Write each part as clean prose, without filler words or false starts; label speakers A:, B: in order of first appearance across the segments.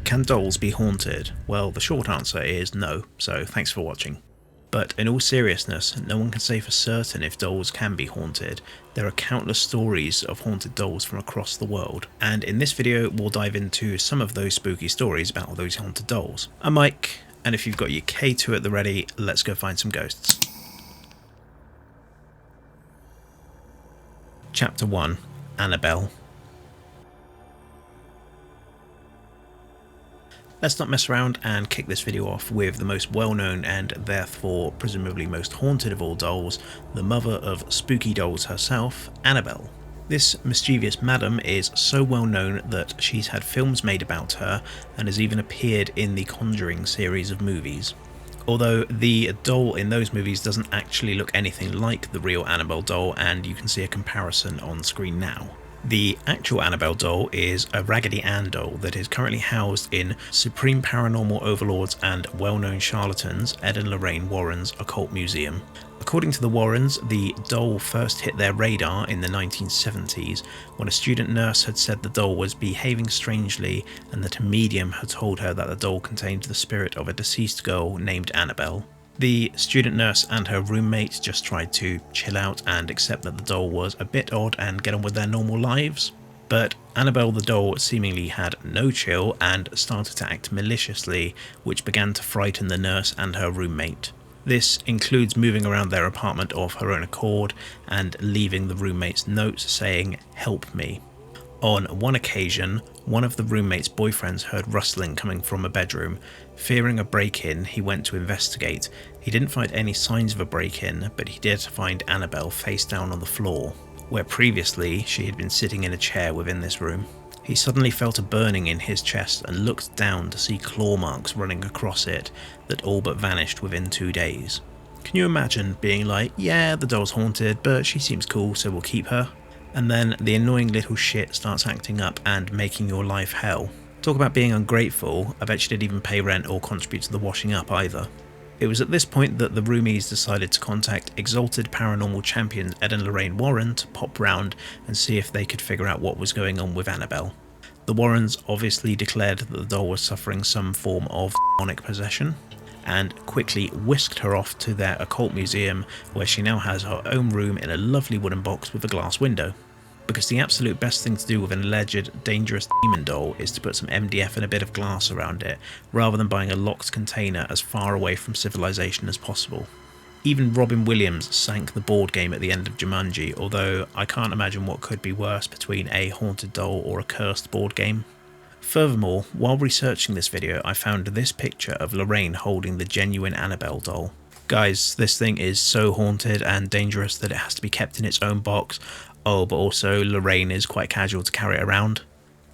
A: Can dolls be haunted? Well, the short answer is no, so thanks for watching. But in all seriousness, no one can say for certain if dolls can be haunted. There are countless stories of haunted dolls from across the world, and in this video we'll dive into some of those spooky stories about all those haunted dolls. I'm Mike, and if you've got your K2 at the ready, let's go find some ghosts. Chapter 1. Annabelle. Let's not mess around and kick this video off with the most well-known and therefore presumably most haunted of all dolls, the mother of spooky dolls herself, Annabelle. This mischievous madam is so well known that she's had films made about her and has even appeared in the Conjuring series of movies. Although the doll in those movies doesn't actually look anything like the real Annabelle doll, and you can see a comparison on screen now. The actual Annabelle doll is a Raggedy Ann doll that is currently housed in Supreme Paranormal Overlords and well-known charlatans Ed and Lorraine Warren's Occult Museum. According to the Warrens, the doll first hit their radar in the 1970s when a student nurse had said the doll was behaving strangely and that a medium had told her that the doll contained the spirit of a deceased girl named Annabelle. The student nurse and her roommate just tried to chill out and accept that the doll was a bit odd and get on with their normal lives. But Annabelle the doll seemingly had no chill and started to act maliciously, which began to frighten the nurse and her roommate. This includes moving around their apartment of her own accord and leaving the roommate's notes saying, "Help me." On one occasion, one of the roommate's boyfriends heard rustling coming from a bedroom. Fearing a break-in, he went to investigate. He didn't find any signs of a break-in, but he did find Annabelle face down on the floor, where previously she had been sitting in a chair within this room. He suddenly felt a burning in his chest and looked down to see claw marks running across it that all but vanished within 2 days. Can you imagine being like, yeah, the doll's haunted, but she seems cool, so we'll keep her? And then the annoying little shit starts acting up and making your life hell. Talk about being ungrateful, I bet she didn't even pay rent or contribute to the washing up either. It was at this point that the roomies decided to contact exalted paranormal champions Ed and Lorraine Warren to pop round and see if they could figure out what was going on with Annabelle. The Warrens obviously declared that the doll was suffering some form of demonic possession, and quickly whisked her off to their occult museum, where she now has her own room in a lovely wooden box with a glass window. Because the absolute best thing to do with an alleged dangerous demon doll is to put some MDF and a bit of glass around it, rather than buying a locked container as far away from civilization as possible. Even Robin Williams sank the board game at the end of Jumanji, although I can't imagine what could be worse between a haunted doll or a cursed board game. Furthermore, while researching this video, I found this picture of Lorraine holding the genuine Annabelle doll. Guys, this thing is so haunted and dangerous that it has to be kept in its own box. Oh, but also Lorraine is quite casual to carry it around.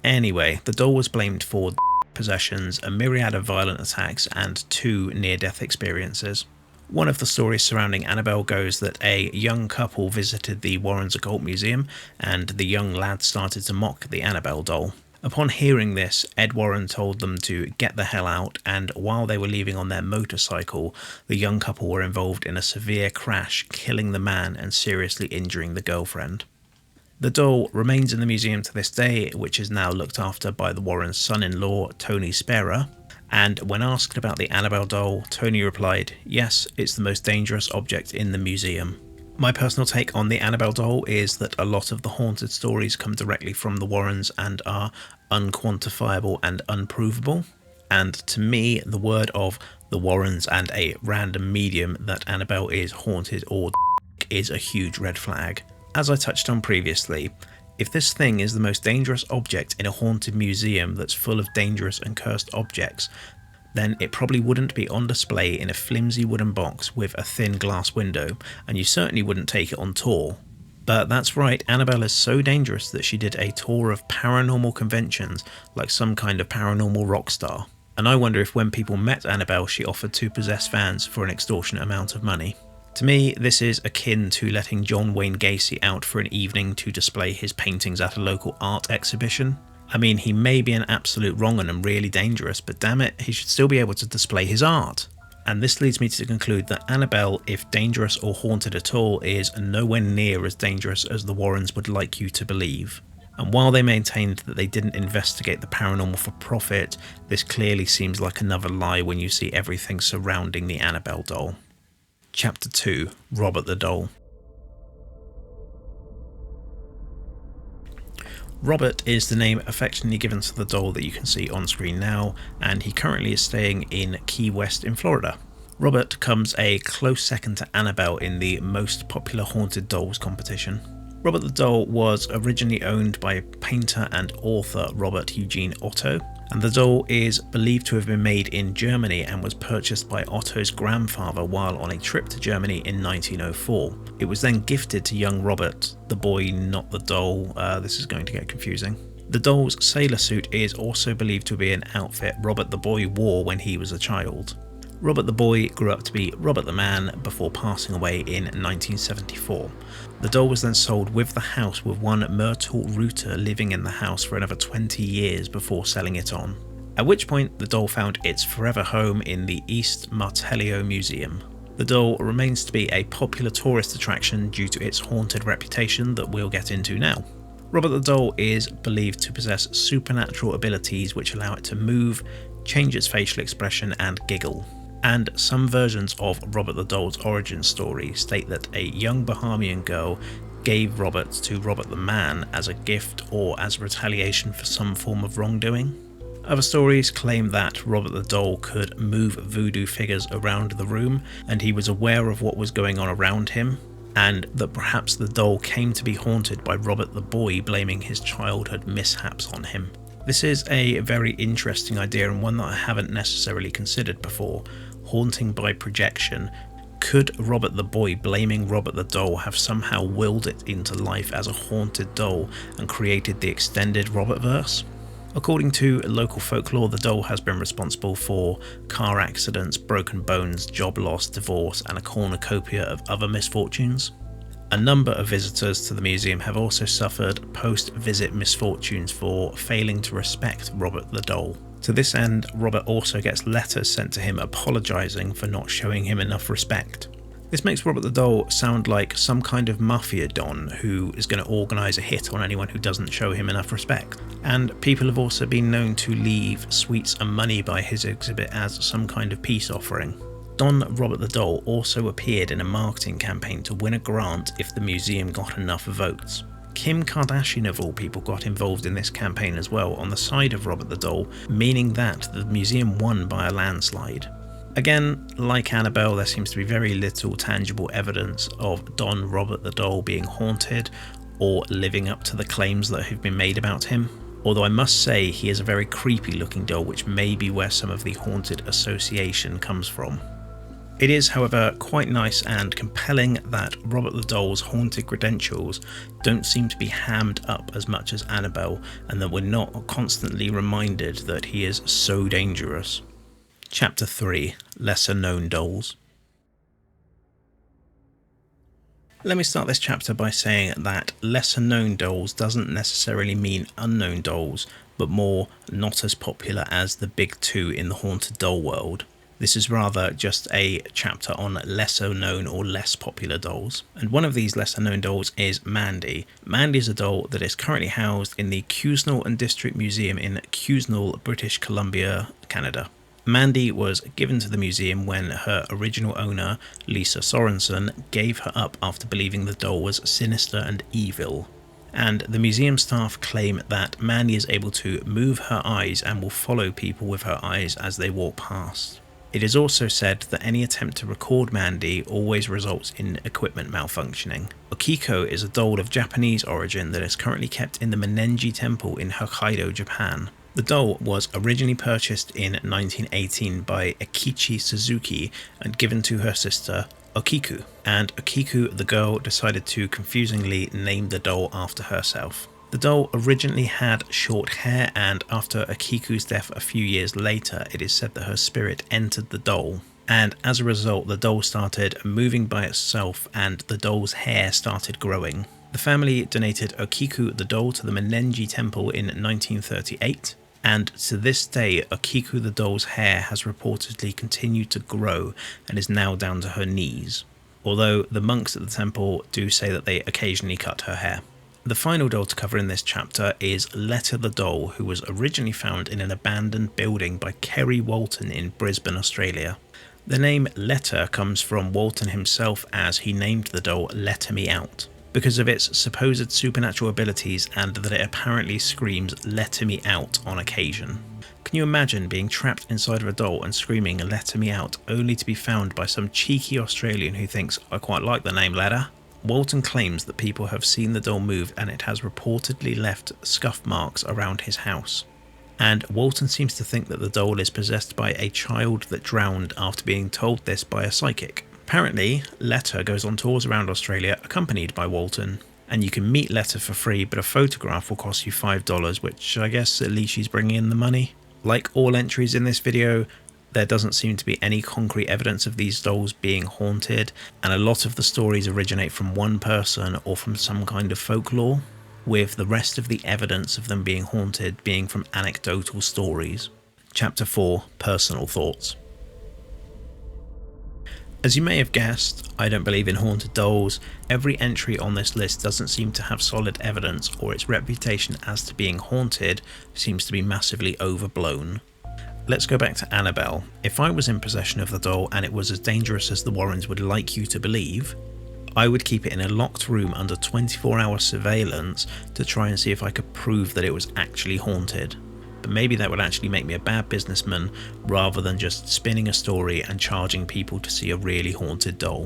A: Anyway, the doll was blamed for possessions, a myriad of violent attacks, and 2 near-death experiences. One of the stories surrounding Annabelle goes that a young couple visited the Warrens Occult Museum, and the young lad started to mock the Annabelle doll. Upon hearing this, Ed Warren told them to get the hell out, and while they were leaving on their motorcycle, the young couple were involved in a severe crash, killing the man and seriously injuring the girlfriend. The doll remains in the museum to this day, which is now looked after by the Warrens' son-in-law, Tony Spera, and when asked about the Annabelle doll, Tony replied, "Yes, it's the most dangerous object in the museum." My personal take on the Annabelle doll is that a lot of the haunted stories come directly from the Warrens and are unquantifiable and unprovable. And to me, the word of the Warrens and a random medium that Annabelle is haunted or is a huge red flag. As I touched on previously, if this thing is the most dangerous object in a haunted museum that's full of dangerous and cursed objects, then it probably wouldn't be on display in a flimsy wooden box with a thin glass window, and you certainly wouldn't take it on tour. But that's right, Annabelle is so dangerous that she did a tour of paranormal conventions like some kind of paranormal rock star. And I wonder if when people met Annabelle she offered to possess fans for an extortionate amount of money. To me, this is akin to letting John Wayne Gacy out for an evening to display his paintings at a local art exhibition. I mean, he may be an absolute wrong'un and really dangerous, but damn it, he should still be able to display his art. And this leads me to conclude that Annabelle, if dangerous or haunted at all, is nowhere near as dangerous as the Warrens would like you to believe. and while they maintained that they didn't investigate the paranormal for profit, this clearly seems like another lie when you see everything surrounding the Annabelle doll. Chapter 2. Robert the Doll. Robert is the name affectionately given to the doll that you can see on screen now, and he currently is staying in Key West in Florida. Robert comes a close second to Annabelle in the most popular haunted dolls competition. Robert the doll was originally owned by painter and author Robert Eugene Otto, and the doll is believed to have been made in Germany and was purchased by Otto's grandfather while on a trip to Germany in 1904. It was then gifted to young Robert, the boy, not the doll. This is going to get confusing. The doll's sailor suit is also believed to be an outfit Robert the boy wore when he was a child. Robert the boy grew up to be Robert the man before passing away in 1974. The doll was then sold with the house, with one Myrtle Reuter living in the house for another 20 years before selling it on. At which point the doll found its forever home in the East Martello Museum. The doll remains to be a popular tourist attraction due to its haunted reputation that we'll get into now. Robert the doll is believed to possess supernatural abilities which allow it to move, change its facial expression and giggle. And some versions of Robert the doll's origin story state that a young Bahamian girl gave Robert to Robert the man as a gift or as retaliation for some form of wrongdoing. Other stories claim that Robert the doll could move voodoo figures around the room and he was aware of what was going on around him, and that perhaps the doll came to be haunted by Robert the boy blaming his childhood mishaps on him. This is a very interesting idea and one that I haven't necessarily considered before. Haunting by projection. Could Robert the boy blaming Robert the doll have somehow willed it into life as a haunted doll and created the extended Robertverse? According to local folklore, the doll has been responsible for car accidents, broken bones, job loss, divorce, and a cornucopia of other misfortunes. A number of visitors to the museum have also suffered post-visit misfortunes for failing to respect Robert the doll. To this end, Robert also gets letters sent to him apologising for not showing him enough respect. This makes Robert the doll sound like some kind of mafia don who is going to organise a hit on anyone who doesn't show him enough respect. And people have also been known to leave sweets and money by his exhibit as some kind of peace offering. Don Robert the doll also appeared in a marketing campaign to win a grant if the museum got enough votes. Kim Kardashian of all people got involved in this campaign as well on the side of Robert the doll, meaning that the museum won by a landslide. Again, like Annabelle, there seems to be very little tangible evidence of Don Robert the doll being haunted or living up to the claims that have been made about him. Although I must say he is a very creepy looking doll, which may be where some of the haunted association comes from. It is, however, quite nice and compelling that Robert the doll's haunted credentials don't seem to be hammed up as much as Annabelle, and that we're not constantly reminded that he is so dangerous. Chapter 3. Lesser Known Dolls. Let me start this chapter by saying that lesser known dolls doesn't necessarily mean unknown dolls, but more not as popular as the big two in the haunted doll world. This is rather just a chapter on lesser known or less popular dolls. And one of these lesser known dolls is Mandy. Mandy is a doll that is currently housed in the Cusnall and District Museum in Cusnall, British Columbia, Canada. Mandy was given to the museum when her original owner, Lisa Sorensen, gave her up after believing the doll was sinister and evil. And the museum staff claim that Mandy is able to move her eyes and will follow people with her eyes as they walk past. It is also said that any attempt to record Mandy always results in equipment malfunctioning. Okiko is a doll of Japanese origin that is currently kept in the Menenji Temple in Hokkaido, Japan. The doll was originally purchased in 1918 by Akichi Suzuki and given to her sister Okiku, and Okiku the girl decided to confusingly name the doll after herself. The doll originally had short hair, and after Akiku's death a few years later, it is said that her spirit entered the doll. And as a result, the doll started moving by itself and the doll's hair started growing. The family donated Okiku the doll to the Menenji Temple in 1938, and to this day, Okiku the doll's hair has reportedly continued to grow and is now down to her knees, although the monks at the temple do say that they occasionally cut her hair. The final doll to cover in this chapter is Letta the doll, who was originally found in an abandoned building by Kerry Walton in Brisbane, Australia. The name Letta comes from Walton himself, as he named the doll Letta Me Out, because of its supposed supernatural abilities and that it apparently screams "Let me out" on occasion. Can you imagine being trapped inside of a doll and screaming "Let me out" only to be found by some cheeky Australian who thinks, "I quite like the name Letta"? Walton claims that people have seen the doll move and it has reportedly left scuff marks around his house. And Walton seems to think that the doll is possessed by a child that drowned after being told this by a psychic. Apparently, Letta goes on tours around Australia accompanied by Walton, and you can meet Letta for free, but a photograph will cost you $5, which I guess at least she's bringing in the money. Like all entries in this video, there doesn't seem to be any concrete evidence of these dolls being haunted, and a lot of the stories originate from one person or from some kind of folklore, with the rest of the evidence of them being haunted being from anecdotal stories. Chapter 4: Personal Thoughts. As you may have guessed, I don't believe in haunted dolls. Every entry on this list doesn't seem to have solid evidence, or its reputation as to being haunted seems to be massively overblown. Let's go back to Annabelle. If I was in possession of the doll and it was as dangerous as the Warrens would like you to believe, I would keep it in a locked room under 24-hour surveillance to try and see if I could prove that it was actually haunted. But maybe that would actually make me a bad businessman rather than just spinning a story and charging people to see a really haunted doll.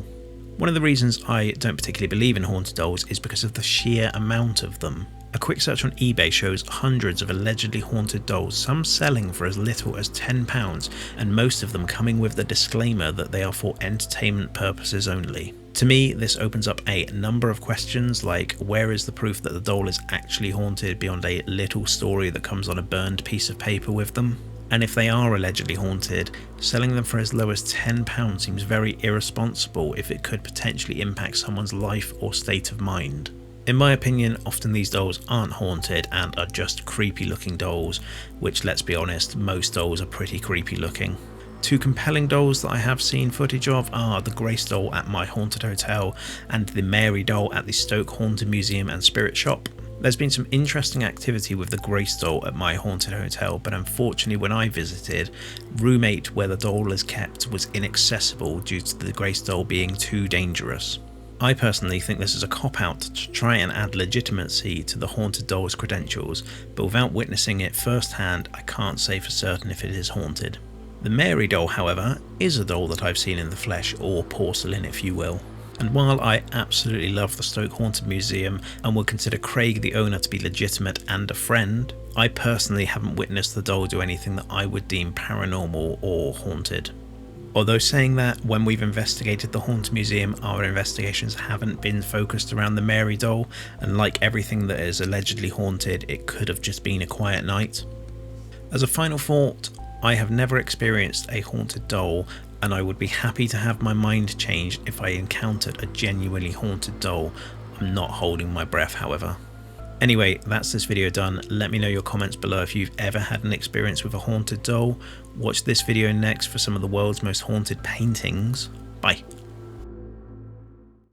A: One of the reasons I don't particularly believe in haunted dolls is because of the sheer amount of them. A quick search on eBay shows hundreds of allegedly haunted dolls, some selling for as little as £10, and most of them coming with the disclaimer that they are for entertainment purposes only. To me, this opens up a number of questions, like where is the proof that the doll is actually haunted beyond a little story that comes on a burned piece of paper with them? And if they are allegedly haunted, selling them for as low as £10 seems very irresponsible if it could potentially impact someone's life or state of mind. In my opinion, often these dolls aren't haunted and are just creepy looking dolls, which, let's be honest, most dolls are pretty creepy looking. Two compelling dolls that I have seen footage of are the Grace doll at my haunted hotel and the Mary doll at the Stoke Haunted Museum and Spirit Shop. There's been some interesting activity with the Grace doll at my haunted hotel, but unfortunately when I visited, roommate where the doll is kept was inaccessible due to the Grace doll being too dangerous. I personally think this is a cop-out to try and add legitimacy to the haunted doll's credentials, but without witnessing it firsthand, I can't say for certain if it is haunted. The Mary doll, however, is a doll that I've seen in the flesh, or porcelain if you will. And while I absolutely love the Stoke Haunted Museum and would consider Craig, the owner, to be legitimate and a friend, I personally haven't witnessed the doll do anything that I would deem paranormal or haunted. Although saying that, when we've investigated the Haunted Museum, our investigations haven't been focused around the Mary doll, and like everything that is allegedly haunted, it could have just been a quiet night. As a final thought, I have never experienced a haunted doll, and I would be happy to have my mind changed if I encountered a genuinely haunted doll. I'm not holding my breath, however. Anyway, that's this video done. Let me know your comments below if you've ever had an experience with a haunted doll. Watch this video next for some of the world's most haunted paintings. Bye.